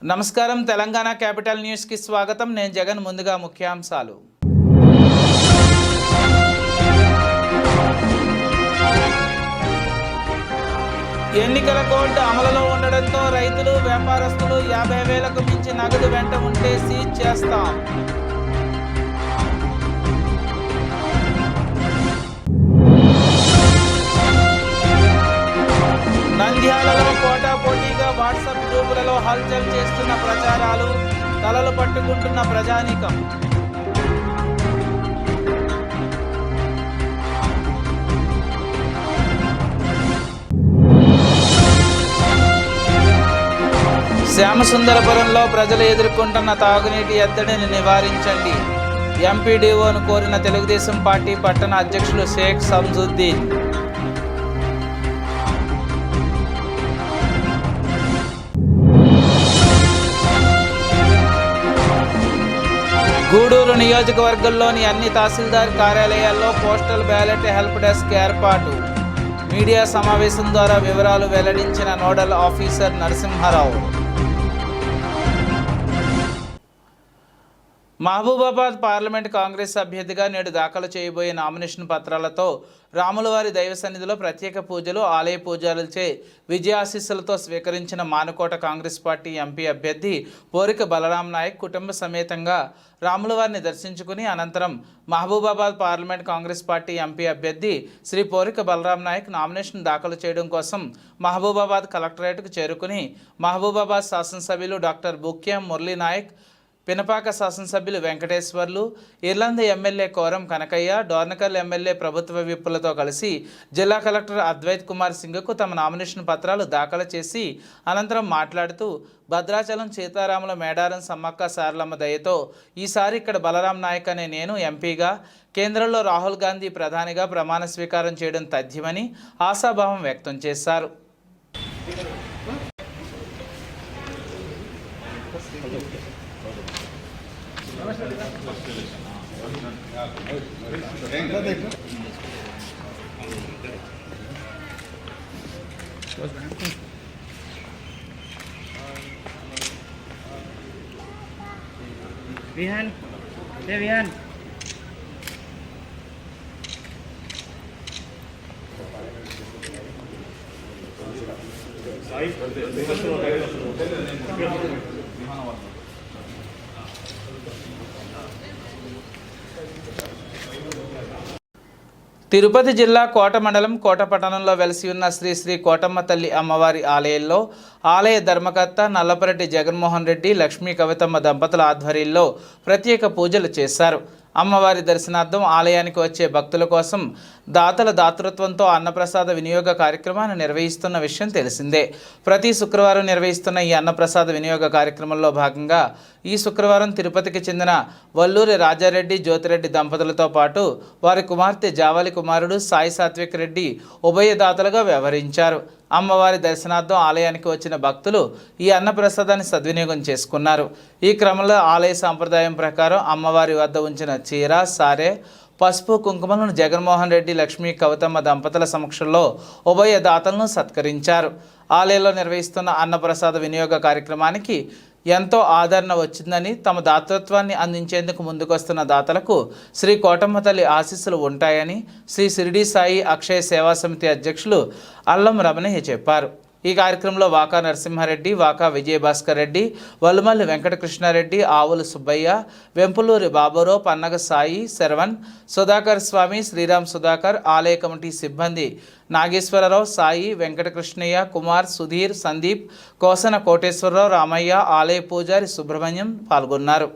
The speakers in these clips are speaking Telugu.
నమస్కారం తెలంగాణ క్యాపిటల్ న్యూస్ కి స్వాగతం నేను జగన్ ముందుగా ముఖ్యాంశాలు ఎన్నికల కోడ్ అమలులో ఉండడంతో రైతులు వ్యాపారస్తులు 50,000కు మించి నగదు వెంట ఉంటే సీజ్ చేస్తాం నంద్యాలలో పోటాపోటీగా వాట్సాప్ గ్రూపులలో హల్చల్ చేస్తున్న ప్రచారాలు తలలు పట్టుకుంటున్న ప్రజానీకం శ్యామసుందరపురంలో ప్రజలు ఎదుర్కొంటున్న తాగునీటి ఎద్దడిని నివారించండి ఎంపీడీఓను కోరిన తెలుగుదేశం పార్టీ పట్టణ అధ్యక్షులు షేక్ సంజుద్దీన్ గూడూరు నియోజకవర్గంలోని అన్ని తహసీల్దార్ కార్యాలయాల్లో పోస్టల్ బ్యాలెట్ హెల్ప్ డెస్క్ ఏర్పాటు మీడియా సమావేశం ద్వారా వివరాలు వెల్లడించిన nodal officer Narasimha Rao Mahabubabad parliament Congress అభ్యర్థిగా నేడు దాఖలు చేయబోయే నామినేషన్ పత్రాలతో రాములవారి దైవ సన్నిధిలో ప్రత్యేక పూజలు ఆలయ పూజలచే విజయాశీస్సులతో స్వీకరించిన మానుకోట కాంగ్రెస్ పార్టీ ఎంపీ అభ్యర్థి పోరిక బలరాం నాయక్ కుటుంబ సమేతంగా రాములవారిని దర్శించుకుని అనంతరం Mahabubabad parliament Congress party MP అభ్యర్థి శ్రీ పోరిక బలరాం నాయక్ నామినేషన్ దాఖలు చేయడం కోసం మహబూబాబాద్ కలెక్టరేట్కు చేరుకుని మహబూబాబాద్ శాసనసభ్యులు డాక్టర్ బుక్యం మురళీ నాయక్ పినపాక శాసనసభ్యులు వెంకటేశ్వర్లు ఇర్లంద ఎమ్మెల్యే కోరం కనకయ్య డోర్నకల్ ఎమ్మెల్యే ప్రభుత్వ విప్పులతో కలిసి జిల్లా కలెక్టర్ అద్వైత్ కుమార్ సింగ్కు తమ నామినేషన్ పత్రాలు దాఖలు చేసి అనంతరం మాట్లాడుతూ భద్రాచలం సీతారాముల మేడారం సమ్మక్క సారలమ్మ దయతో ఈసారి ఇక్కడ బలరాం నాయక్ అనే నేను ఎంపీగా కేంద్రంలో రాహుల్ గాంధీ ప్రధానిగా ప్రమాణ స్వీకారం చేయడం తథ్యమని ఆశాభావం వ్యక్తం చేశారు. Vihan, Vihan. తిరుపతి జిల్లా కోట మండలం కోట పట్టణంలో వెలసి ఉన్న శ్రీ శ్రీ కోటమ్మ తల్లి అమ్మవారి ఆలయంలో ఆలయ ధర్మకర్త నల్లపరెడ్డి జగన్మోహన్ రెడ్డి లక్ష్మీ కవితమ్మ దంపతుల ఆధ్వర్యంలో ప్రత్యేక పూజలు చేశారు. అమ్మవారి దర్శనార్థం ఆలయానికి వచ్చే భక్తుల కోసం దాతల దాతృత్వంతో అన్నప్రసాద వినియోగ కార్యక్రమాన్ని నిర్వహిస్తున్న విషయం తెలిసిందే. ప్రతి శుక్రవారం నిర్వహిస్తున్న ఈ అన్నప్రసాద వినియోగ కార్యక్రమంలో భాగంగా ఈ శుక్రవారం తిరుపతికి చెందిన వల్లూరి రాజారెడ్డి జ్యోతిరెడ్డి దంపతులతో పాటు వారి కుమార్తె జావాలి కుమారుడు సాయి సాత్విక్ రెడ్డి ఉభయదాతలుగా వ్యవహరించారు. అమ్మవారి దర్శనార్థం ఆలయానికి వచ్చిన భక్తులు ఈ అన్నప్రసాదాన్ని సద్వినియోగం చేసుకున్నారు. ఈ క్రమంలో ఆలయ సాంప్రదాయం ప్రకారం అమ్మవారి వద్ద ఉంచిన చీర సారె పసుపు కుంకుమలను జగన్మోహన్ రెడ్డి లక్ష్మీ కవితమ్మ దంపతుల సమక్షంలో ఉభయ దాతలను సత్కరించారు. ఆలయంలో నిర్వహిస్తున్న అన్నప్రసాద వినియోగ కార్యక్రమానికి ఎంతో ఆదరణ వచ్చిందని తమ దాతృత్వాన్ని అందించేందుకు ముందుకొస్తున్న దాతలకు శ్రీ కోటమ్మ తల్లి ఆశీస్సులు ఉంటాయని శ్రీ షిరిడి సాయి అక్షయ సేవా సమితి అధ్యక్షులు అల్లం రమణయ్య చెప్పారు. ఈ కార్యక్రమంలో వాకా నరసింహారెడ్డి, వాకా విజయభాస్కర్ రెడ్డి, వల్లుమల్లి వెంకటకృష్ణారెడ్డి, ఆవుల సుబ్బయ్య, వెంపులూరి బాబురావు, పన్నగ సాయి, శరవణ్, సుధాకర్ స్వామి, శ్రీరామ్ సుధాకర్, ఆలయ కమిటీ సిబ్బంది నాగేశ్వరరావు, సాయి, వెంకటకృష్ణయ్య, కుమార్, సుధీర్, సందీప్, కోసన కోటేశ్వరరావు, రామయ్య, ఆలయ పూజారి సుబ్రహ్మణ్యం పాల్గొన్నారు.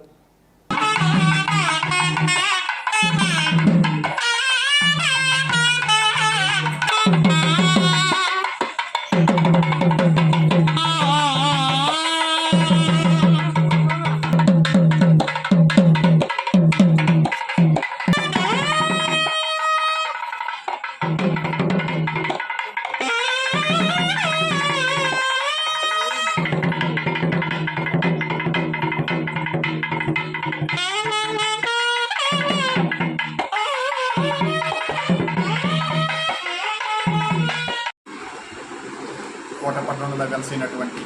కోట పట్టణంలో కలిసినటువంటి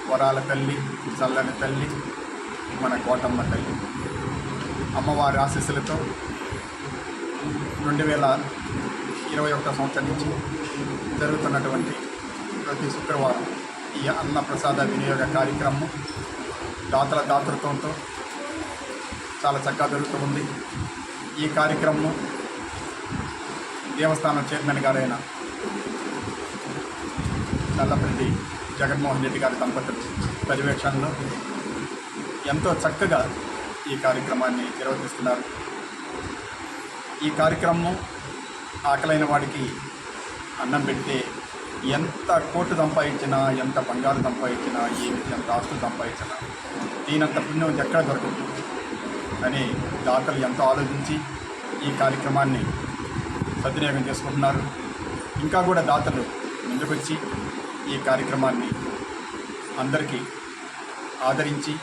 వర వరాల తల్లి, చల్లని తల్లి మన కోటమ్మ తల్లి. అమ్మవారి ఆశీస్సులతో 2021 సంవత్సరం నుంచి జరుగుతున్నటువంటి ప్రతి శుక్రవారం ఈ అన్న ప్రసాద వినియోగ కార్యక్రమం దాతల దాతృత్వంతో చాలా చక్కగా జరుగుతూ ఉంది. ఈ కార్యక్రమం దేవస్థానం చైర్మన్ గారైన నల్లపరెడ్డి జగన్మోహన్ రెడ్డి గారి దంపతుల పర్యవేక్షణలో ఎంతో చక్కగా ఈ కార్యక్రమాన్ని నిర్వహిస్తున్నారు. ఈ కార్యక్రమం ఆకలైన వాడికి అన్నం పెడితే ఎంత కోట్లు సంపాదించినా, ఎంత బంగారు సంపాదించినా, ఎంత ఆస్తులు సంపాదించినా దీనంత పుణ్యం ఎక్కడ దొరకదు అని దాతలు ఎంతో ఆలోచించి ఈ కార్యక్రమాన్ని సద్వినియోగం చేసుకుంటున్నారు. ఇంకా కూడా దాతలు ముందుకొచ్చి ఈ కార్యక్రమాన్ని అందరికీ ఆదరించి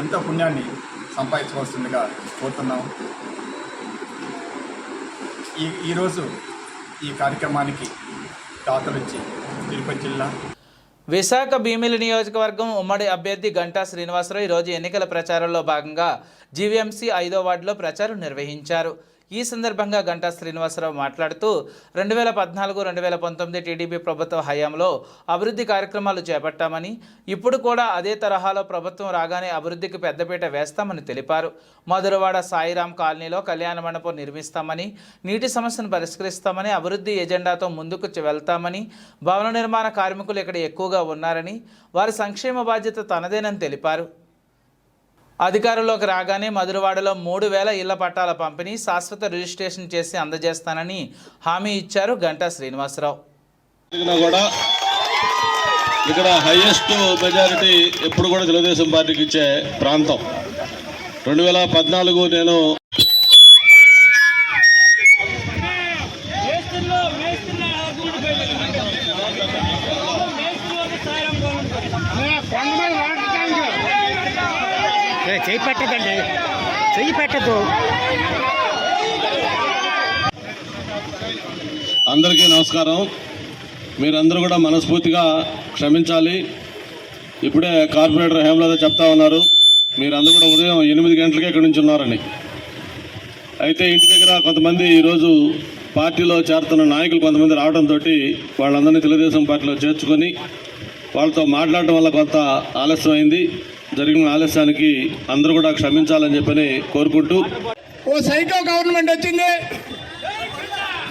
ఎంతో పుణ్యాన్ని సంపాదించవలసిందిగా కోరుతున్నాం. ఈరోజు ఈ కార్యక్రమానికి దాతలు వచ్చి తిరుపతి జిల్లా విశాఖ భీమిలి నియోజకవర్గం ఉమ్మడి అభ్యర్థి గంటా శ్రీనివాసరావు ఈరోజు ఎన్నికల ప్రచారంలో భాగంగా జీవీఎంసీ 5వ వార్డులో ప్రచారం నిర్వహించారు. ఈ సందర్భంగా గంటా శ్రీనివాసరావు మాట్లాడుతూ 2014-2019 టీడీపీ ప్రభుత్వ హయాంలో అభివృద్ధి కార్యక్రమాలు చేపట్టామని, ఇప్పుడు కూడా అదే తరహాలో ప్రభుత్వం రాగానే అభివృద్ధికి పెద్దపీట వేస్తామని తెలిపారు. మధురవాడ సాయిరాం కాలనీలో కళ్యాణ మండపం నిర్మిస్తామని, నీటి సమస్యను పరిష్కరిస్తామని, అభివృద్ధి ఎజెండాతో ముందుకు వెళ్తామని, భవన నిర్మాణ కార్మికులు ఇక్కడ ఎక్కువగా ఉన్నారని, వారి సంక్షేమ బాధ్యత తనదేనని తెలిపారు. అధికారంలోకి రాగానే మధురవాడలో 3000 ఇళ్ల పట్టాల పంపిణీ, శాశ్వత రిజిస్ట్రేషన్ చేసి అందజేస్తానని హామీ ఇచ్చారు గంటా శ్రీనివాసరావు. కూడా ఇక్కడ హైయెస్ట్ మెజారిటీ ఎప్పుడు కూడా తెలుగుదేశం పార్టీకి ఇచ్చే ప్రాంతం. 2014 నేను చెయ్యి పెట్టదండి, చెయ్యి పెట్టద్దు. అందరికీ నమస్కారం. మీరందరూ కూడా మనస్ఫూర్తిగా క్షమించాలి. ఇప్పుడే కార్పొరేటర్ హేమలత చెప్తా ఉన్నారు, మీరందరూ కూడా ఉదయం 8 గంటలకే ఇక్కడి నుంచి ఉన్నారని. అయితే ఇంటి దగ్గర కొంతమంది ఈరోజు పార్టీలో చేరుతున్న నాయకులు కొంతమంది రావడంతో వాళ్ళందరినీ తెలుగుదేశం పార్టీలో చేర్చుకొని వాళ్ళతో మాట్లాడటం వల్ల కొంత ఆలస్యమైంది. జరిగిన ఆలస్యానికి అందరూ కూడా క్షమించాలని చెప్పని కోరుకుంటూ, ఓ సైకో గవర్నమెంట్ వచ్చింది.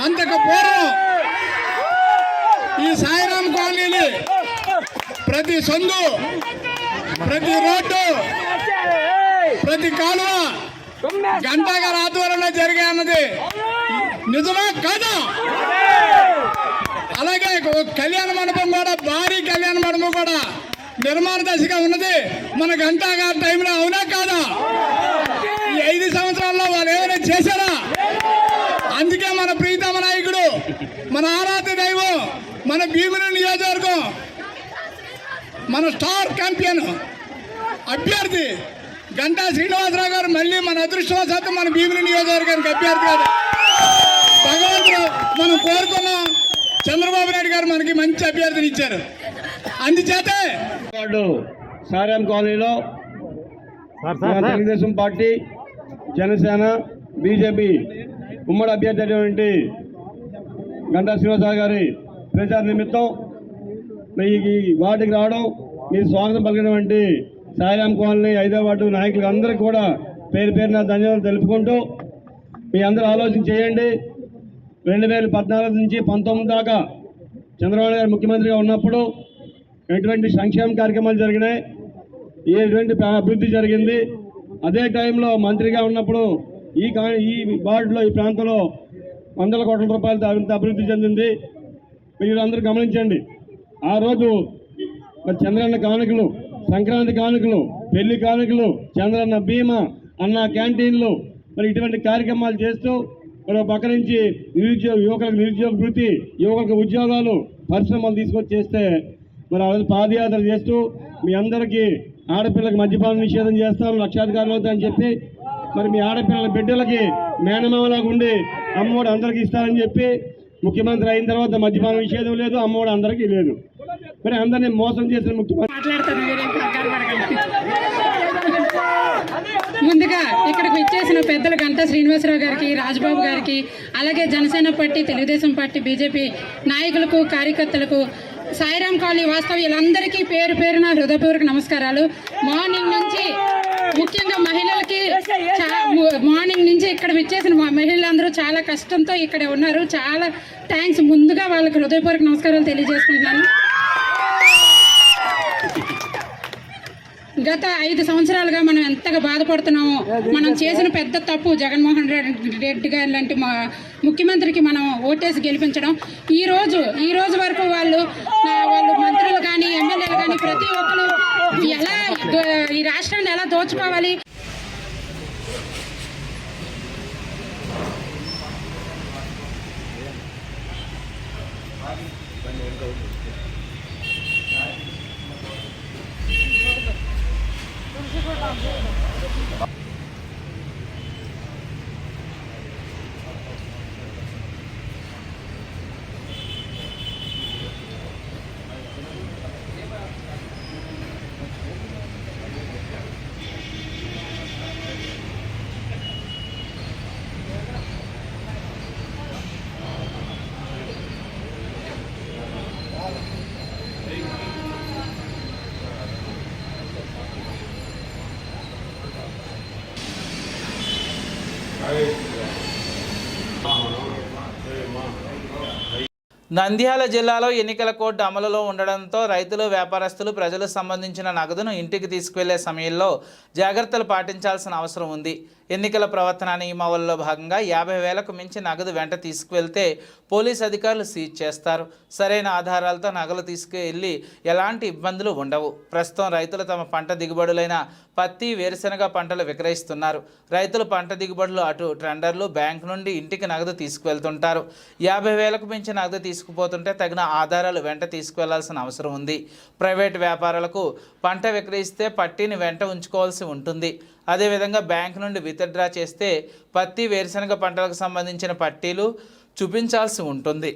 అంతకు పూర్వం ఈ సాయిరాం కాలనీని ప్రతి సందు, ప్రతి రోడ్డు, ప్రతి కాలువ గంటా గారి ఆధ్వర్యంలో జరిగాయన్నది నిజమా కాదా? అలాగే కళ్యాణ మండపం కూడా, భారీ కళ్యాణ మండపం కూడా నిర్మాణ దశగా ఉన్నది మన గంటా గారి టైంలో, అవునా కాదా? ఈ 5 సంవత్సరాల్లో వాళ్ళు ఏమైనా చేశారా? అందుకే మన ప్రీతమ నాయకుడు, మన ఆరాధ్య దైవం, మన భీమిలి నియోజకవర్గం, మన స్టార్ ఛాంపియన్ అభ్యర్థి గంటా శ్రీనివాసరావు గారు మళ్ళీ మన అదృష్టవశాత్తు మన భీమిలి నియోజకవర్గానికి అభ్యర్థి కాదు. భగవంతుడు మనం కోరుకున్నాం, చంద్రబాబు నాయుడు గారు మనకి మంచి అభ్యర్థిని ఇచ్చారు. అందుచేతే సాయిరాం కాలనీలో తెలుగుదేశం పార్టీ, జనసేన, బీజేపీ ఉమ్మడి అభ్యర్థి అయినటువంటి గంటా శ్రీనివాసరావు గారి ప్రచార నిమిత్తం ఈ వార్డుకి రావడం, మీరు స్వాగతం పలికినటువంటి సాయిరాం కాలనీ 5వ వార్డు నాయకులకు అందరికీ కూడా పేరు పేరున ధన్యవాదాలు తెలుపుకుంటూ, మీ అందరూ ఆలోచన చేయండి. 2014 నుంచి 19 దాకా చంద్రబాబు గారు ముఖ్యమంత్రిగా ఉన్నప్పుడు ఎటువంటి సంక్షేమ కార్యక్రమాలు జరిగినాయి, ఎటువంటి అభివృద్ధి జరిగింది. అదే టైంలో మంత్రిగా ఉన్నప్పుడు ఈ వార్డులో, ఈ ప్రాంతంలో 100 కోట్ల రూపాయలతో అంత అభివృద్ధి చెందింది. మీరు అందరూ గమనించండి. ఆ రోజు మరి చంద్రన్న కానుకలు, సంక్రాంతి కానుకలు, పెళ్లి కానుకలు, చంద్రన్న బీమా, అన్న క్యాంటీన్లు, మరి ఇటువంటి కార్యక్రమాలు చేస్తూ మరి పక్క నుంచి యువకులకు నిరుద్యోగ వృత్తి, యువకులకు ఉద్యోగాలు, పరిశ్రమలు తీసుకొచ్చి చేస్తే మరి ఆ రోజు పాదయాత్ర చేస్తూ మీ అందరికీ ఆడపిల్లలకు మద్యపాన నిషేధం చేస్తాం, లక్షాధికారులు అవుతాయని చెప్పి మరి మీ ఆడపిల్లల బిడ్డలకి మేనమామలాగా ఉండి అమ్మఒడి అందరికీ ఇస్తారని చెప్పి ముఖ్యమంత్రి అయిన తర్వాత మద్యపాన నిషేధం లేదు, అమ్మఒడి అందరికీ లేదు. మరి అందరినీ మోసం చేసిన ముఖ్యమంత్రి. మాట్లాడతాను, మీరేం కంగారు పడకండి. ముందుగా ఇక్కడికి వచ్చేసిన పెద్దలు గంటా శ్రీనివాసరావు గారికి, రాజ్బాబు గారికి, అలాగే Janasena party, Telugu Desam party, BJP నాయకులకు, కార్యకర్తలకు, సాయిరామ్ కాలనీ వాస్తవ్యులందరికీ పేరు పేరున హృదయపూర్వక నమస్కారాలు. మార్నింగ్ నుంచి ముఖ్యంగా మహిళలకి మార్నింగ్ నుంచి ఇక్కడ విచ్చేసిన మహిళలందరూ చాలా కష్టంతో ఇక్కడ ఉన్నారు. చాలా థ్యాంక్స్. ముందుగా వాళ్ళకి హృదయపూర్వక నమస్కారాలు తెలియజేసుకుంటున్నాను. గత 5 సంవత్సరాలుగా మనం ఎంతగా బాధపడుతున్నామో, మనం చేసిన పెద్ద తప్పు జగన్మోహన్ రెడ్డి గారి లాంటి ముఖ్యమంత్రికి మనం ఓటేసి గెలిపించడం. ఈ రోజు వరకు వాళ్ళు మంత్రులు కానీ, ఎమ్మెల్యేలు కానీ ప్రతి ఒక్కరు ఎలా ఈ రాష్ట్రాన్ని ఎలా దోచుకోవాలి, నంద్యాల జిల్లాలో ఎన్నికల కోడ్ అమలులో ఉండడంతో రైతులు, వ్యాపారస్తులు, ప్రజలకు సంబంధించిన నగదును ఇంటికి తీసుకువెళ్లే సమయంలో జాగ్రత్తలు పాటించాల్సిన అవసరం ఉంది. ఎన్నికల ప్రవర్తన నియమావళిలో భాగంగా 50,000కు మించి నగదు వెంట తీసుకువెళ్తే పోలీసు అధికారులు సీజ్ చేస్తారు. సరైన ఆధారాలతో నగలు తీసుకువెళ్లి ఎలాంటి ఇబ్బందులు ఉండవు. ప్రస్తుతం రైతులు తమ పంట దిగుబడులైన పత్తి, వేరుశెనగ పంటలు విక్రయిస్తున్నారు. రైతులు పంట దిగుబడులు అటు ట్రెండర్లు, బ్యాంకు నుండి ఇంటికి నగదు తీసుకువెళ్తుంటారు. 50,000కు మించి నగదు తీసుకుపోతుంటే తగిన ఆధారాలు వెంట తీసుకువెళ్లాల్సిన అవసరం ఉంది. ప్రైవేటు వ్యాపారులకు పంట విక్రయిస్తే పట్టీని వెంట ఉంచుకోవాల్సి ఉంటుంది. అదేవిధంగా బ్యాంకు నుండి విత్డ్రా చేస్తే పత్తి, వేరుశెనగ పంటలకు సంబంధించిన పట్టీలు చూపించాల్సి ఉంటుంది.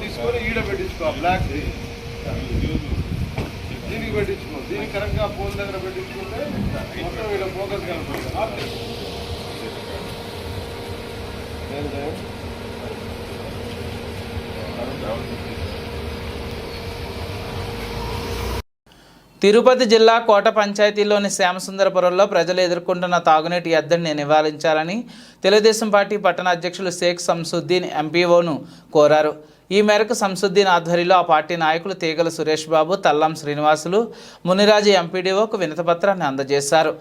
తీసుకొని ఈడ పెట్టించుకో, బ్లాక్ దీనికి పెట్టించుకో, దీనికి కరెక్ట్గా ఫోన్ దగ్గర పెట్టించుకుంటే మొత్తం వీళ్ళ ఫోకస్ కనపడుతుంది. తిరుపతి జిల్లా కోట పంచాయతీలోని శ్యామసుందరపురంలో ప్రజలు ఎదుర్కొంటున్న తాగునీటి ఎద్దడిని నివారించాలని తెలుగుదేశం పార్టీ పట్టణ అధ్యక్షులు షేక్ సంసుద్దీన్ ఎంపీఓను కోరారు. ఈ మేరకు సంసుద్దీన్ ఆధ్వర్యంలో ఆ పార్టీ నాయకులు తీగల సురేష్ బాబు, తల్లం శ్రీనివాసులు, మునిరాజు ఎంపీడీఓకు వినతిపత్రాన్ని అందజేశారు.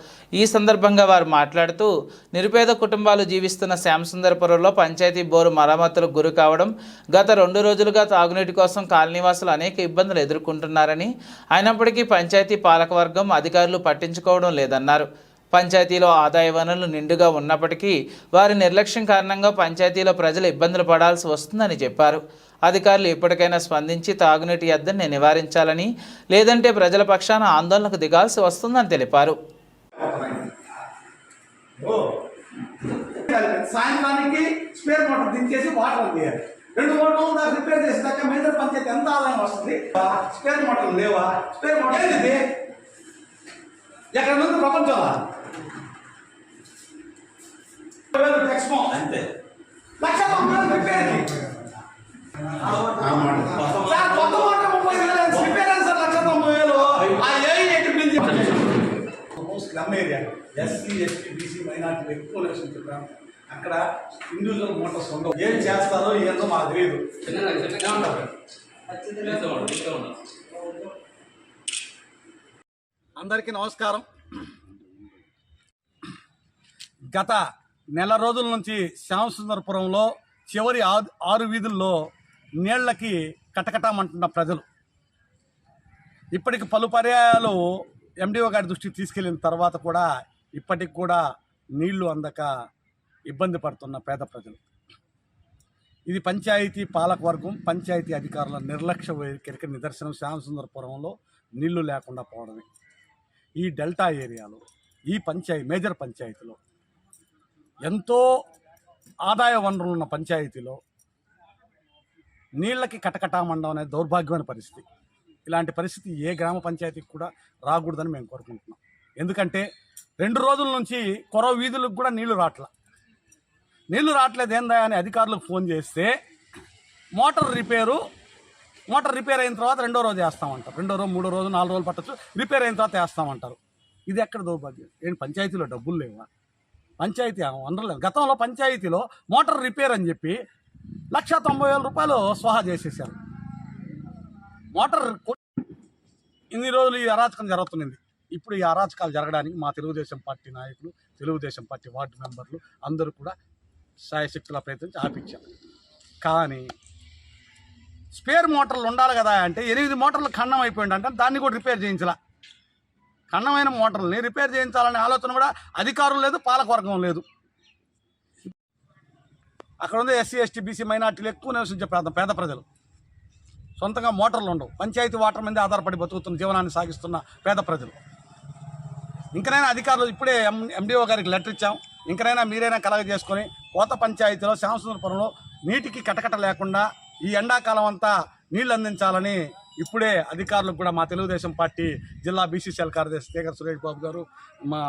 ఈ సందర్భంగా వారు మాట్లాడుతూ నిరుపేద కుటుంబాలు జీవిస్తున్న శ్యామసుందరపురంలో పంచాయతీ బోరు మరమ్మతులకు గురి కావడం, గత 2 రోజులుగా తాగునీటి కోసం కాలనీవాసులు అనేక ఇబ్బందులు ఎదుర్కొంటున్నారని, అయినప్పటికీ పంచాయతీ పాలకవర్గం, అధికారులు పట్టించుకోవడం లేదన్నారు. పంచాయతీలో ఆదాయ వనరులు నిండుగా ఉన్నప్పటికీ వారి నిర్లక్ష్యం కారణంగా పంచాయతీలో ప్రజలు ఇబ్బందులు పడాల్సి వస్తుందని చెప్పారు. అధికారులు ఇప్పటికైనా స్పందించి తాగునీటి ఎద్దడిని నివారించాలని, లేదంటే ప్రజల పక్షాన ఆందోళనకు దిగాల్సి వస్తుందని తెలిపారు. సాయంత్రానికి స్పేర్ మోటార్ దించేసి వాటర్ తీయాలి. 2 మోటార్లు దాకా రిపేర్ చేసేదాకా మేజర్ పంచాయతీ ఎంత ఆదాయం వస్తుంది? స్పేర్ మోటార్లు లేవా? స్పేర్ మోటార్ ఏంది? ఎక్కడ ఉంది ప్రపంచంలో? అంతే 1,90,000 రిపేర్. కొత్త మోటార్ 30,000 రిపేర్ అని సార్ 1,90,000. ఆ slum area SC, ST, BC, minority ఎక్కువ నివసించుంటాం. అక్కడ ఇండివిజువల్ మోటార్స్ ఉండవు. ఏం చేస్తారో ఏందో మాకు తెలియదు. అందరికీ నమస్కారం. గత నెల రోజుల నుంచి శ్యామసుందరపురంలో చివరి 6 వీధుల్లో నీళ్లకి కటకటామంటున్న ప్రజలు ఇప్పటికి పలు పర్యాయాలు ఎండిఓ గారి దృష్టికి తీసుకెళ్లిన తర్వాత కూడా ఇప్పటికి కూడా నీళ్లు అందక ఇబ్బంది పడుతున్న పేద ప్రజలు. ఇది పంచాయతీ పాలకవర్గం, పంచాయతీ అధికారుల నిర్లక్ష్య వైఖరికి నిదర్శనం. శ్యామసుందరపురంలో నీళ్లు లేకుండా పోవడమే. ఈ డెల్టా ఏరియాలో ఈ మేజర్ పంచాయతీలో ఎంతో ఆదాయ వనరులు ఉన్న పంచాయతీలో నీళ్ళకి కటకటామండం అనేది దౌర్భాగ్యమైన పరిస్థితి. ఇలాంటి పరిస్థితి ఏ గ్రామ పంచాయతీకి కూడా రాకూడదని మేము కోరుకుంటున్నాం. ఎందుకంటే 2 రోజుల నుంచి కొరవ వీధులకు కూడా నీళ్లు రావట్లేదు ఏందా అని అధికారులకు ఫోన్ చేస్తే మోటార్ రిపేర్ అయిన తర్వాత 2వ రోజు వేస్తామంటారు. 2వ రోజు 3వ రోజు 4 రోజులు పట్టచ్చు. రిపేర్ అయిన తర్వాత వేస్తామంటారు. ఇది ఎక్కడ దౌర్భాగ్యం? ఏంటి పంచాయతీలో డబ్బులు లేవా? పంచాయతీ వనరలేదు. గతంలో పంచాయతీలో మోటార్ రిపేర్ అని చెప్పి 1,90,000 రూపాయలు స్వాహా చేసేసారు. మోటార్ ఇన్ని రోజులు ఈ అరాచకం జరుగుతున్నది. ఇప్పుడు ఈ అరాచకాలు జరగడానికి మా తెలుగుదేశం పార్టీ నాయకులు, తెలుగుదేశం పార్టీ వార్డు మెంబర్లు అందరూ కూడా శాయశక్తుల ప్రయత్నించి ఆపించారు. కానీ స్పేర్ మోటార్లు ఉండాలి కదా అంటే 8 మోటార్లు ఖండం అయిపోయింది అంటే దాన్ని కూడా రిపేర్ చేయించాల. ఖండమైన మోటార్లని రిపేర్ చేయించాలనే ఆలోచన కూడా అధికారులు లేదు, పాలకవర్గం లేదు. అక్కడ ఉంది ఎస్సీ, ఎస్టీ, బీసీ మైనార్టీలు ఎక్కువ నివసించే పేద ప్రజలు. సొంతంగా మోటార్లు ఉండవు. పంచాయతీ వాటర్ మీద ఆధారపడి బతుకుతున్న జీవనాన్ని సాగిస్తున్న పేద ప్రజలు. ఇంకనైనా అధికారులు ఇప్పుడే ఎండిఓ గారికి లెటర్ ఇచ్చాం. ఇంకనైనా మీరైనా కలగ చేసుకొని కోత పంచాయతీలో శ్యామసుందరపురంలో నీటికి కటకట లేకుండా ఈ ఎండాకాలం అంతా నీళ్లు అందించాలని ఇప్పుడే అధికారులకు కూడా మా తెలుగుదేశం పార్టీ జిల్లా బీసీసీఎల్ కార్యదర్శి తీగర సురేష్ బాబు గారు, మా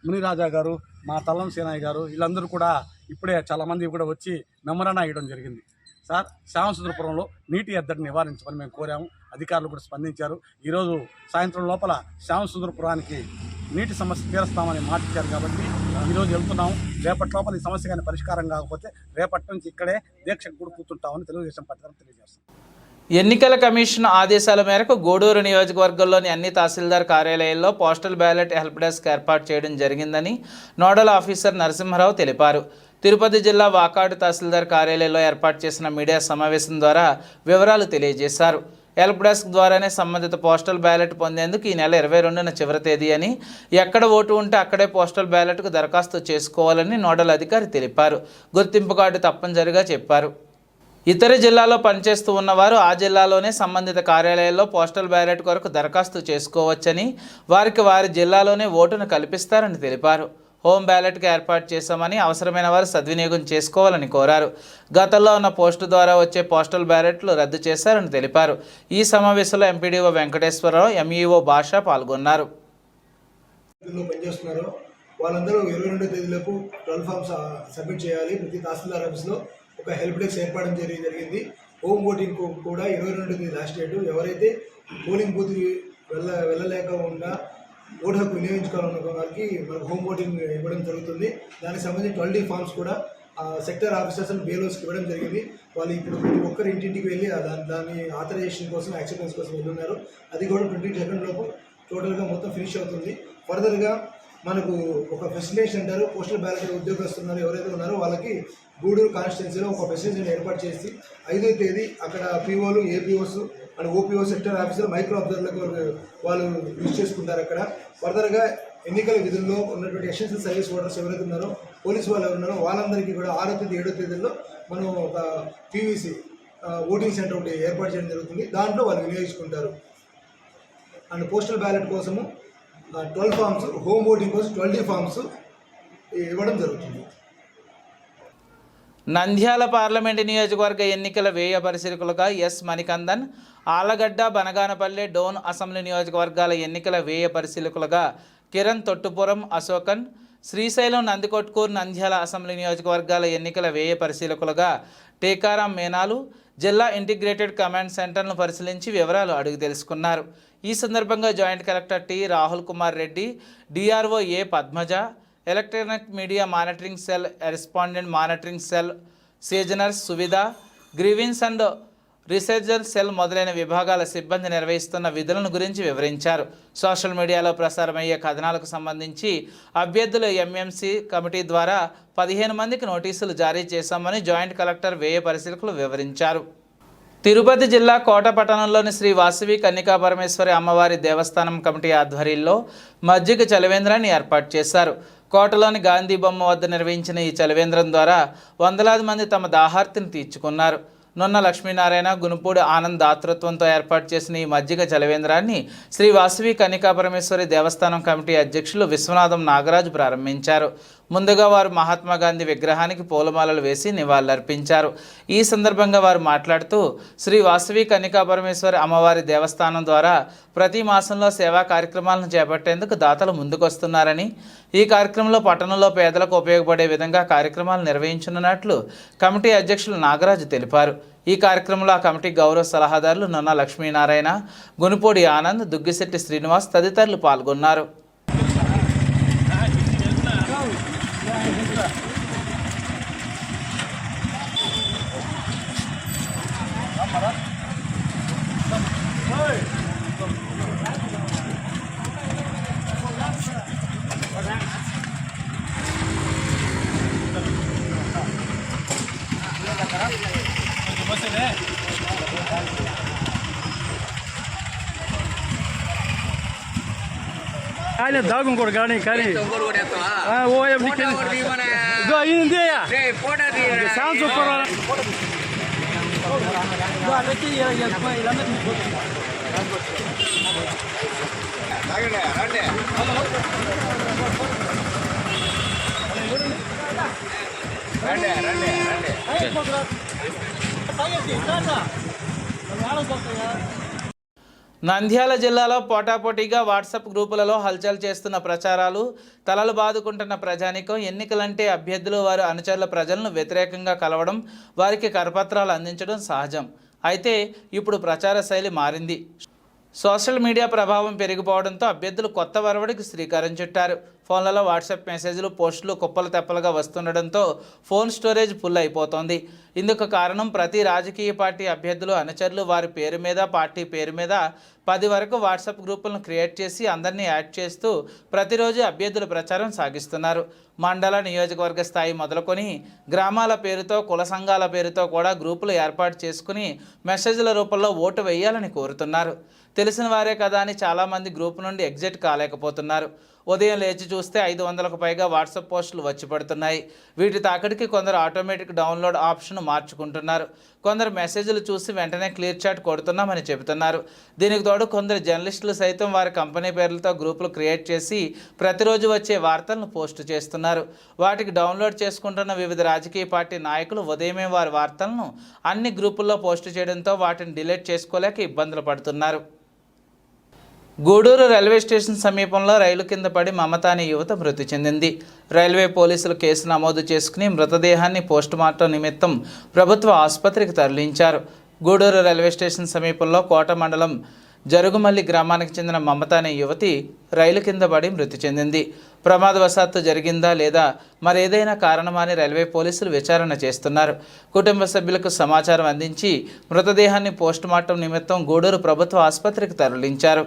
మునిరాజా గారు, మా తల్లం సేనాయ్ గారు వీళ్ళందరూ కూడా ఇప్పుడే చాలామంది కూడా వచ్చి మెమరానా ఇవ్వడం జరిగింది. సార్, శ్యామసుందరపురంలో నీటి ఎద్దడిని నివారించమని మేము కోరాము. అధికారులు కూడా స్పందించారు. ఈరోజు సాయంత్రం లోపల శ్యామసుందరపురానికి నీటి సమస్య తీరుస్తామని మాట ఇచ్చారు. కాబట్టి ఈరోజు వెళ్తున్నాము. రేపటి లోపల ఈ సమస్య కానీ పరిష్కారం కాకపోతే రేపటి నుంచి ఇక్కడే దీక్షకు కూడా కూర్చుంటామని తెలుగుదేశం పార్టీ తెలియజేస్తాం. ఎన్నికల కమిషన్ ఆదేశాల మేరకు గూడూరు నియోజకవర్గంలోని అన్ని తహసీల్దార్ కార్యాలయాల్లో పోస్టల్ బ్యాలెట్ హెల్ప్ డెస్క్ ఏర్పాటు చేయడం జరిగిందని నోడల్ ఆఫీసర్ నరసింహారావు తెలిపారు. తిరుపతి జిల్లా వాకాడు తహసీల్దార్ కార్యాలయంలో ఏర్పాటు చేసిన మీడియా సమావేశం ద్వారా వివరాలు తెలియజేశారు. హెల్ప్ డెస్క్ ద్వారానే సంబంధిత పోస్టల్ బ్యాలెట్ పొందేందుకు ఈ నెల 22న చివరి తేదీ అని, ఎక్కడ ఓటు ఉంటే అక్కడే పోస్టల్ బ్యాలెట్కు దరఖాస్తు చేసుకోవాలని నోడల్ అధికారి తెలిపారు. గుర్తింపు కార్డు తప్పనిసరిగా చెప్పారు. ఇతర జిల్లాలో పనిచేస్తూ ఉన్నవారు ఆ జిల్లాలోనే సంబంధిత కార్యాలయాల్లో పోస్టల్ బ్యాలెట్ కొరకు దరఖాస్తు చేసుకోవచ్చని, వారికి వారి జిల్లాలోనే ఓటును కల్పిస్తారని తెలిపారు. హోమ్ బ్యాలెట్గా ఏర్పాటు చేశామని, అవసరమైన వారు సద్వినియోగం చేసుకోవాలని కోరారు. గతంలో ఉన్న పోస్టు ద్వారా వచ్చే పోస్టల్ బ్యాలెట్లు రద్దు చేశారని తెలిపారు. ఈ సమావేశంలో ఎంపీడీఓ వెంకటేశ్వరరావు, ఎంఈఓ భాష పాల్గొన్నారు. వాళ్ళందరూ 22వ తేదీలోపు 12 ఫామ్స్ సబ్మిట్ చేయాలి. ప్రతి తహసీల్దార్ ఆఫీస్లో ఒక హెల్ప్ డెస్క్ ఏర్పడడం జరిగింది. హోమ్ ఓటింగ్ కూడా 22వ తేదీ లాస్ట్ డేటు. ఎవరైతే పోలింగ్ బూత్కి వెళ్ళలేక ఉన్నా ఓటు హక్కు వినియోగించుకోవాలన్న వారికి మనకు హోమ్ ఓటింగ్ ఇవ్వడం జరుగుతుంది. దానికి సంబంధించి 12 ఫామ్స్ కూడా సెక్టర్ ఆఫీసర్స్ అండ్ బీఎల్ఓస్కి ఇవ్వడం జరిగింది. వాళ్ళు ఇప్పుడు ప్రతి ఒక్కరు ఇంటింటికి వెళ్ళి దాని ఆథరైజేషన్ కోసం, యాక్సెప్టెన్స్ కోసం వెళ్ళున్నారు. అది కూడా 22 లోపు టోటల్గా మొత్తం ఫినిష్ అవుతుంది. ఫర్దర్గా మనకు ఒక ఫెసిలిటేషన్ అంటారు, పోస్టల్ బ్యాలెట్ ఉద్యోగస్తున్నారు ఎవరైతే ఉన్నారో వాళ్ళకి గూడూరు కాన్స్టిట్యున్సీలో ఒక ఫెసిలిటేషన్ ఏర్పాటు చేసి 5వ తేదీ అక్కడ పీఓలు, APOs and OPO sector officer, micro అబ్జర్వర్లకు వాళ్ళు యూజ్ చేసుకుంటారు. అక్కడ ఫర్దర్గా ఎన్నికల విధుల్లో ఉన్నటువంటి ఎసెన్షియల్ సర్వీస్ ఓటర్స్ ఎవరైతే ఉన్నారో, పోలీసు వాళ్ళు ఎవరున్నారో వాళ్ళందరికీ కూడా 6వ తేదీ 7వ తేదీల్లో మనం ఒక పీవీసీ ఓటింగ్ సెంటర్ ఒకటి ఏర్పాటు చేయడం జరుగుతుంది. దాంట్లో వాళ్ళు వినియోగించుకుంటారు. అండ్ పోస్టల్ బ్యాలెట్ కోసము 12 ఫామ్స్, హోమ్ ఓటింగ్ కోసం 20 ఫామ్స్ ఇవ్వడం జరుగుతుంది. నంద్యాల పార్లమెంటు నియోజకవర్గ ఎన్నికల వ్యయ పరిశీలకులుగా ఎస్ మణికందన్, ఆలగడ్డ, బనగానపల్లె, డోన్ అసెంబ్లీ నియోజకవర్గాల ఎన్నికల వ్యయ పరిశీలకులుగా కిరణ్ తొట్టుపురం అశోకన్, శ్రీశైలం, నందికొట్కూరు, నంద్యాల అసెంబ్లీ నియోజకవర్గాల ఎన్నికల వ్యయ పరిశీలకులుగా టీకారాం మేనాలు జిల్లా ఇంటిగ్రేటెడ్ కమాండ్ సెంటర్ను పరిశీలించి వివరాలు అడిగి తెలుసుకున్నారు. ఈ సందర్భంగా joint collector T Rahul Kumar Reddy, DRO A Padmaja, electronic media monitoring cell, respondent monitoring cell సీజనర్స్ Suvidha, grievance and researcher cell మొదలైన విభాగాల సిబ్బంది నిర్వహిస్తున్న విధులను గురించి వివరించారు. సోషల్ మీడియాలో ప్రసారమయ్యే కథనాలకు సంబంధించి అభ్యర్థుల ఎంఎంసీ కమిటీ ద్వారా 15 మందికి నోటీసులు జారీ చేశామని జాయింట్ కలెక్టర్ వ్యయ పరిశీలకులు వివరించారు. తిరుపతి జిల్లా కోట పట్టణంలోని శ్రీ వాసవి కన్నికా పరమేశ్వరి అమ్మవారి దేవస్థానం కమిటీ ఆధ్వర్యంలో మజ్జిగ చలివేంద్రాన్ని ఏర్పాటు చేశారు. కోటలోని గాంధీ బొమ్మ వద్ద నిర్వహించిన ఈ చలివేంద్రం ద్వారా వందలాది మంది తమ దాహార్తిని తీర్చుకున్నారు. నున్న లక్ష్మీనారాయణ, గునుపూడి ఆనంద్ దాతృత్వంతో ఏర్పాటు చేసిన ఈ మజ్జిగ చలివేంద్రాన్ని శ్రీ వాసవి కన్నికా పరమేశ్వరి దేవస్థానం కమిటీ అధ్యక్షులు విశ్వనాథం నాగరాజు ప్రారంభించారు. ముందుగా వారు మహాత్మా గాంధీ విగ్రహానికి పూలమాలలు వేసి నివాళులర్పించారు. ఈ సందర్భంగా వారు మాట్లాడుతూ శ్రీ వాసవి కన్నికా పరమేశ్వరి అమ్మవారి దేవస్థానం ద్వారా ప్రతి మాసంలో సేవా కార్యక్రమాలను చేపట్టేందుకు దాతలు ముందుకొస్తున్నారని, ఈ కార్యక్రమంలో పట్టణంలో పేదలకు ఉపయోగపడే విధంగా కార్యక్రమాలు నిర్వహించనున్నట్లు కమిటీ అధ్యక్షులు నాగరాజు తెలిపారు. ఈ కార్యక్రమంలో ఆ కమిటీ గౌరవ సలహాదారులు నున్న లక్ష్మీనారాయణ, గునుపూడి ఆనంద్, దుగ్గిశెట్టి శ్రీనివాస్ తదితరులు పాల్గొన్నారు. కానీ దాగు కూడా కానీ ఓ అయింది సాంగ్ సూపర్ నంద్యాల జిల్లాలో పోటాపోటీగా వాట్సాప్ గ్రూపులలో హల్చల్ చేస్తున్న ప్రచారాలు, తలలు బాదుకుంటున్న ప్రజానికం ఎన్నికలంటే అభ్యర్థులు వారి అనుచరుల ప్రజలను వ్యతిరేకంగా కలవడం, వారికి కరపత్రాలు అందించడం సహజం. అయితే ఇప్పుడు ప్రచార శైలి మారింది. సోషల్ మీడియా ప్రభావం పెరిగిపోవడంతో అభ్యర్థులు కొత్త వరవడికి శ్రీకారం చుట్టారు. ఫోన్లలో వాట్సాప్ మెసేజ్లు, పోస్టులు కుప్పలు తెప్పలుగా వస్తుండడంతో ఫోన్ స్టోరేజ్ ఫుల్ అయిపోతోంది. ఇందుకు కారణం ప్రతి రాజకీయ పార్టీ అభ్యర్థులు అనుచరులు వారి పేరు మీద, పార్టీ పేరు మీద 10 వరకు వాట్సాప్ గ్రూపులను క్రియేట్ చేసి అందరినీ యాడ్ చేస్తూ ప్రతిరోజు అభ్యర్థుల ప్రచారం సాగిస్తున్నారు. మండల, నియోజకవర్గ స్థాయి మొదలుకొని గ్రామాల పేరుతో, కుల సంఘాల పేరుతో కూడా గ్రూపులు ఏర్పాటు చేసుకుని మెసేజ్ల రూపంలో ఓటు వేయాలని కోరుతున్నారు. తెలిసిన వారే కదా అని చాలామంది గ్రూప్ నుండి ఎగ్జిట్ కాలేకపోతున్నారు. ఉదయం లేచి చూస్తే 500కు పైగా వాట్సాప్ పోస్టులు వచ్చి పడుతున్నాయి. వీటి తాకిడికి కొందరు ఆటోమేటిక్ డౌన్లోడ్ ఆప్షన్ మార్చుకుంటున్నారు. కొందరు మెసేజ్లు చూసి వెంటనే క్లియర్ చాట్ కొడుతున్నామని చెబుతున్నారు. దీనికి తోడు కొందరు జర్నలిస్టులు సైతం వారి కంపెనీ పేర్లతో గ్రూపులు క్రియేట్ చేసి ప్రతిరోజు వచ్చే వార్తలను పోస్టు చేస్తున్నారు. వాటికి డౌన్లోడ్ చేసుకుంటున్న వివిధ రాజకీయ పార్టీ నాయకులు ఉదయమే వారి వార్తలను అన్ని గ్రూపుల్లో పోస్టు చేయడంతో వాటిని డిలీట్ చేసుకోలేక ఇబ్బందులు పడుతున్నారు. గూడూరు రైల్వే స్టేషన్ సమీపంలో రైలు కింద పడి మమత అనే యువత మృతి చెందింది. రైల్వే పోలీసులు కేసు నమోదు చేసుకుని మృతదేహాన్ని పోస్టుమార్టం నిమిత్తం ప్రభుత్వ ఆసుపత్రికి తరలించారు. గూడూరు రైల్వే స్టేషన్ సమీపంలో కోట మండలం జరుగుమల్లి గ్రామానికి చెందిన మమత అనే యువతి రైలు కింద పడి మృతి చెందింది. ప్రమాదవశాత్తు జరిగిందా లేదా మరేదైనా కారణమా అని రైల్వే పోలీసులు విచారణ చేస్తున్నారు. కుటుంబ సభ్యులకు సమాచారం అందించి మృతదేహాన్ని పోస్టుమార్టం నిమిత్తం గూడూరు ప్రభుత్వ ఆసుపత్రికి తరలించారు.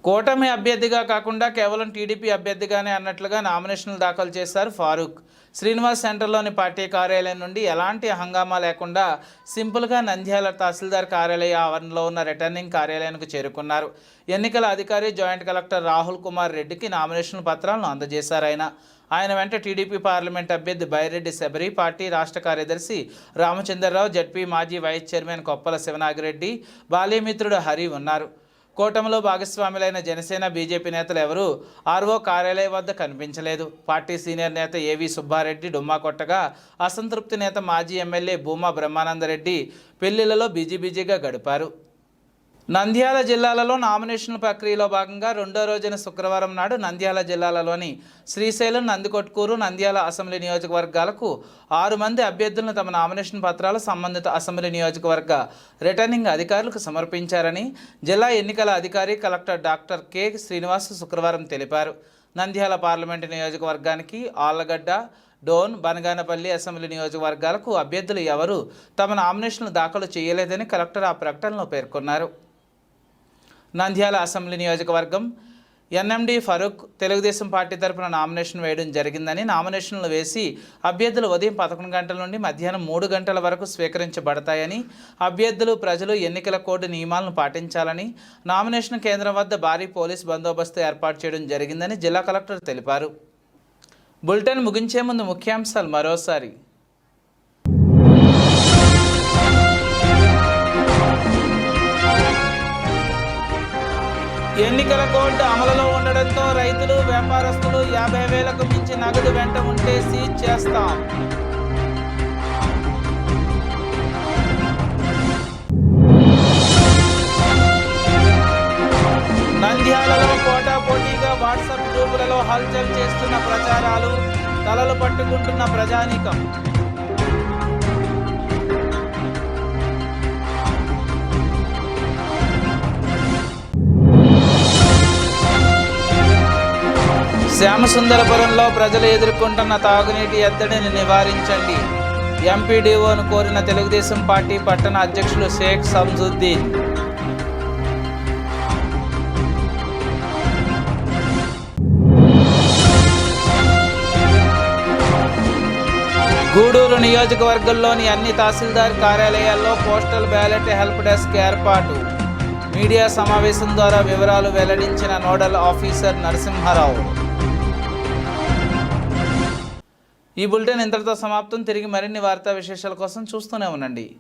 కూటమి అభ్యర్థిగా కాకుండా కేవలం టీడీపీ అభ్యర్థిగానే అన్నట్లుగా నామినేషన్లు దాఖలు చేశారు ఫారూక్. శ్రీనివాస్ సెంటర్లోని పార్టీ కార్యాలయం నుండి ఎలాంటి హంగామా లేకుండా సింపుల్గా నంద్యాల తహసీల్దార్ కార్యాలయ ఆవరణలో ఉన్న రిటర్నింగ్ కార్యాలయానికి చేరుకున్నారు. ఎన్నికల అధికారి జాయింట్ కలెక్టర్ రాహుల్ కుమార్ రెడ్డికి నామినేషన్ పత్రాలను అందజేశారు. ఆయన వెంట టీడీపీ పార్లమెంట్ అభ్యర్థి బైరెడ్డి శబరి, పార్టీ రాష్ట్ర కార్యదర్శి రామచంద్రరావు, జడ్పీ మాజీ వైస్ చైర్మన్ కొప్పల శివనాగిరెడ్డి, బాల్యమిత్రుడు హరి ఉన్నారు. కూటమిలో భాగస్వాములైన జనసేన, బీజేపీ నేతలు ఎవరూ ఆర్ఓ కార్యాలయం వద్ద కనిపించలేదు. పార్టీ సీనియర్ నేత ఏవి సుబ్బారెడ్డి డుమ్మా కొట్టగా, అసంతృప్తి నేత మాజీ ఎమ్మెల్యే భూమా బ్రహ్మానందరెడ్డి పెళ్లిళ్లలో బిజీగా గడిపారు. నంద్యాల జిల్లాలలో నామినేషన్ల ప్రక్రియలో భాగంగా రెండో రోజైన శుక్రవారం నాడు నంద్యాల జిల్లాలలోని శ్రీశైలం, నందికొట్కూరు, నంద్యాల అసెంబ్లీ నియోజకవర్గాలకు 6 మంది అభ్యర్థులను తమ నామినేషన్ పత్రాలు సంబంధిత అసెంబ్లీ నియోజకవర్గ రిటర్నింగ్ అధికారులకు సమర్పించారని జిల్లా ఎన్నికల అధికారి కలెక్టర్ డాక్టర్ కె శ్రీనివాస్ శుక్రవారం తెలిపారు. నంద్యాల పార్లమెంటు నియోజకవర్గానికి ఆళ్లగడ్డ, డోన్, బనగానపల్లి అసెంబ్లీ నియోజకవర్గాలకు అభ్యర్థులు ఎవరూ తమ నామినేషన్లు దాఖలు చేయలేదని కలెక్టర్ ఆ ప్రకటనలో పేర్కొన్నారు. నంద్యాల అసెంబ్లీ నియోజకవర్గం ఎన్ఎండి ఫరూక్ తెలుగుదేశం పార్టీ తరపున నామినేషన్ వేయడం జరిగిందని, నామినేషన్లు వేసి అభ్యర్థులు ఉదయం 11 గంటల నుండి మధ్యాహ్నం 3 గంటల వరకు స్వీకరించబడతాయని, అభ్యర్థులు ప్రజలు ఎన్నికల కోడ్ నియమాలను పాటించాలని, నామినేషన్ కేంద్రం వద్ద భారీ పోలీస్ బందోబస్తు ఏర్పాటు చేయడం జరిగిందని జిల్లా కలెక్టర్ తెలిపారు. బులెటిన్ ముగించే ముందు ముఖ్యాంశాలు మరోసారి. ఎన్నికల కోడ్ అమలులో ఉండడంతో రైతులు, వ్యాపారస్తులు 50,000కు మించి నగదు వెంట ఉంటే సీజ్ చేస్తాం. నంద్యాలలో పోటాపోటీగా వాట్సాప్ గ్రూపులలో హల్చల్ చేస్తున్న ప్రచారాలు, తలలు పట్టుకుంటున్న ప్రజానీకం. శ్యామసుందరపురంలో ప్రజలు ఎదుర్కొంటున్న తాగునీటి ఎద్దడిని నివారించండి. ఎంపీడీఓను కోరిన తెలుగుదేశం పార్టీ పట్టణ అధ్యక్షులు షేక్ సంజుద్దీన్. గూడూరు నియోజకవర్గంలోని అన్ని తహసీల్దార్ కార్యాలయాల్లో పోస్టల్ బ్యాలెట్ హెల్ప్ డెస్క్ ఏర్పాటు. మీడియా సమావేశం ద్వారా వివరాలు వెల్లడించిన నోడల్ ఆఫీసర్ నరసింహారావు. ఈ బులెటిన్ ఇంతటితో సమాప్తం. తిరిగి మరిన్ని వార్తా విశేషాల కోసం చూస్తూనే ఉండండి.